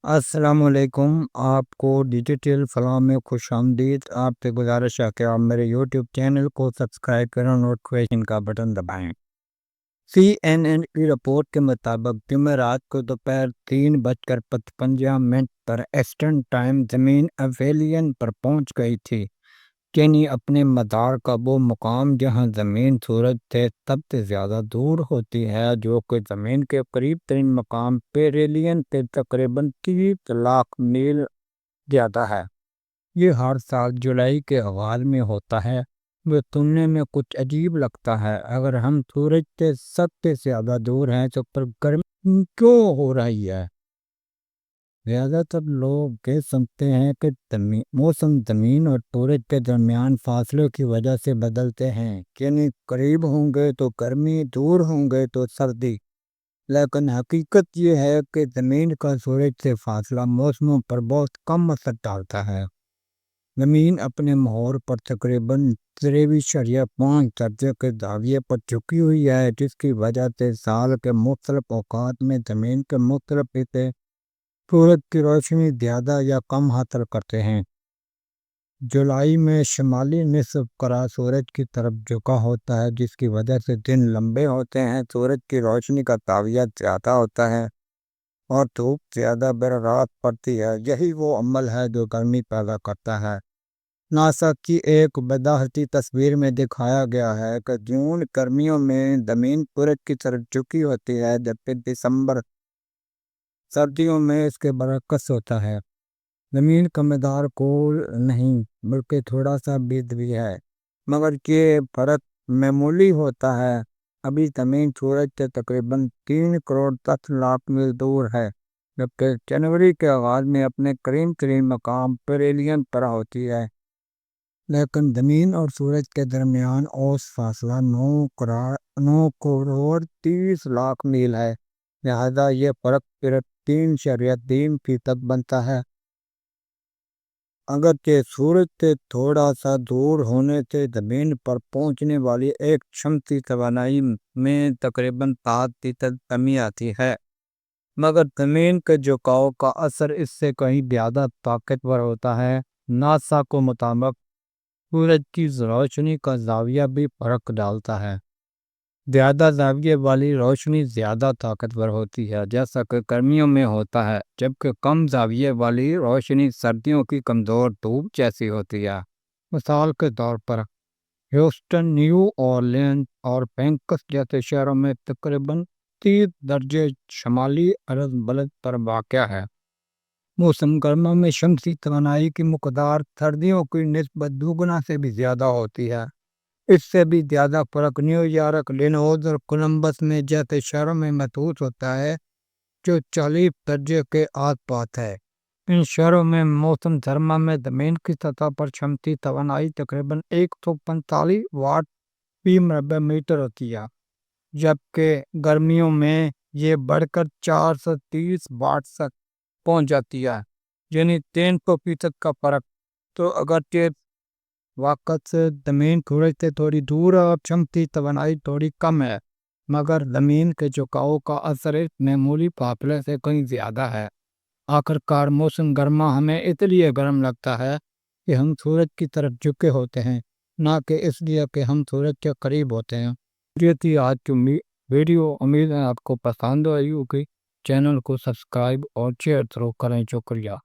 السلام علیکم، آپ کو ڈیجیٹل فلام میں خوش آمدید۔ آپ سے گزارش ہے کہ آپ میرے یوٹیوب چینل کو سبسکرائب کریں اور نوٹیفیکیشن کا بٹن دبائیں۔ CNN کی رپورٹ کے مطابق جمعرات کو دوپہر 3:55 پر ایسٹرن ٹائم زمین ایویلین پر پہنچ گئی تھی، یعنی اپنے مدار کا وہ مقام جہاں زمین سورج سے سب سے زیادہ دور ہوتی ہے، جو کہ زمین کے قریب ترین مقام پیریلین سے تقریباً 30 لاکھ میل زیادہ ہے۔ یہ ہر سال جولائی کے آغاز میں ہوتا ہے۔ وہ سننے میں کچھ عجیب لگتا ہے، اگر ہم سورج سے سب سے زیادہ دور ہیں تو پر گرمی کیوں ہو رہی ہے؟ زیادہ تر لوگ یہ سمجھتے ہیں کہ موسم زمین اور سورج کے درمیان فاصلے کی وجہ سے بدلتے ہیں، یعنی قریب ہوں گے تو گرمی، دور ہوں گے تو سردی۔ لیکن حقیقت یہ ہے کہ زمین کا سورج سے فاصلہ موسموں پر بہت کم اثر ڈالتا ہے۔ زمین اپنے محور پر تقریباً 23.5 درجے کے زاویے پر جھکی ہوئی ہے، جس کی وجہ سے سال کے مختلف اوقات میں زمین کے مختلف حصے سورج کی روشنی زیادہ یا کم حاصل کرتے ہیں۔ جولائی میں شمالی نصف کرہ سورج کی طرف جھکا ہوتا ہے، جس کی وجہ سے دن لمبے ہوتے ہیں، سورج کی روشنی کا زاویہ زیادہ ہوتا ہے اور دھوپ زیادہ بر راست پڑتی ہے۔ یہی وہ عمل ہے جو گرمی پیدا کرتا ہے۔ ناسا کی ایک وضاحتی تصویر میں دکھایا گیا ہے کہ جون گرمیوں میں زمین سورج کی طرف جھکی ہوتی ہے، جبکہ دسمبر سردیوں میں اس کے برعکس ہوتا ہے۔ زمین کا مدار گول نہیں بلکہ تھوڑا سا بیض بھی ہے، مگر یہ فرق معمولی ہوتا ہے۔ ابھی زمین سورج سے تقریباً 3.10 کروڑ میل دور ہے، جبکہ جنوری کے آغاز میں اپنے قریب ترین مقام پیریلین پر ہوتی ہے۔ لیکن زمین اور سورج کے درمیان اوسط فاصلہ 9.30 کروڑ میل ہے، لہذا یہ فرق صرف 3.3% بنتا ہے۔ اگرچہ سورج سے تھوڑا سا دور ہونے سے زمین پر پہنچنے والی ایک شمسی توانائی میں تقریباً 7% کمی آتی ہے، مگر زمین کے جھکاؤ کا اثر اس سے کہیں زیادہ طاقتور ہوتا ہے۔ ناسا کے مطابق سورج کی روشنی کا زاویہ بھی فرق ڈالتا ہے۔ زیادہ زاویے والی روشنی زیادہ طاقتور ہوتی ہے، جیسا کہ گرمیوں میں ہوتا ہے، جبکہ کم زاویے والی روشنی سردیوں کی کمزور دھوپ جیسی ہوتی ہے۔ مثال کے طور پر ہیوسٹن، نیو اورلینز اور فینکس جیسے شہروں میں تقریباً 30 درجے شمالی عرض بلد پر واقع ہے۔ موسم گرما میں شمسی توانائی کی مقدار سردیوں کی نسبت دوگنا سے بھی زیادہ ہوتی ہے۔ اس سے بھی زیادہ فرق نیو یارک، لینوز اور کولمبس میں جیسے شہروں میں محسوس ہوتا ہے، جو 40 درجے کے آس پاس ہے۔ ان شہروں میں موسم سرما میں زمین کی سطح پر شمسی توانائی تقریباً 145 واٹ فی مربع میٹر ہوتی ہے، جبکہ گرمیوں میں یہ بڑھ کر 430 واٹ تک پہنچ جاتی ہے، یعنی 300% کا فرق۔ تو اگرچہ وقت سے زمین سورج سے تھوڑی دور ہے اور شمسی توانائی تھوڑی کم ہے، مگر زمین کے جھکاؤ کا اثر اس معمولی فاصلے سے کہیں زیادہ ہے۔ آخرکار موسم گرما ہمیں اس لیے گرم لگتا ہے کہ ہم سورج کی طرف جھکے ہوتے ہیں، نہ کہ اس لیے کہ ہم سورج کے قریب ہوتے ہیں۔ یہ تھی آج کی ویڈیو، امید ہے آپ کو پسند آئی ہوگی۔ چینل کو سبسکرائب اور شیئر ضرور کریں۔ شکریہ۔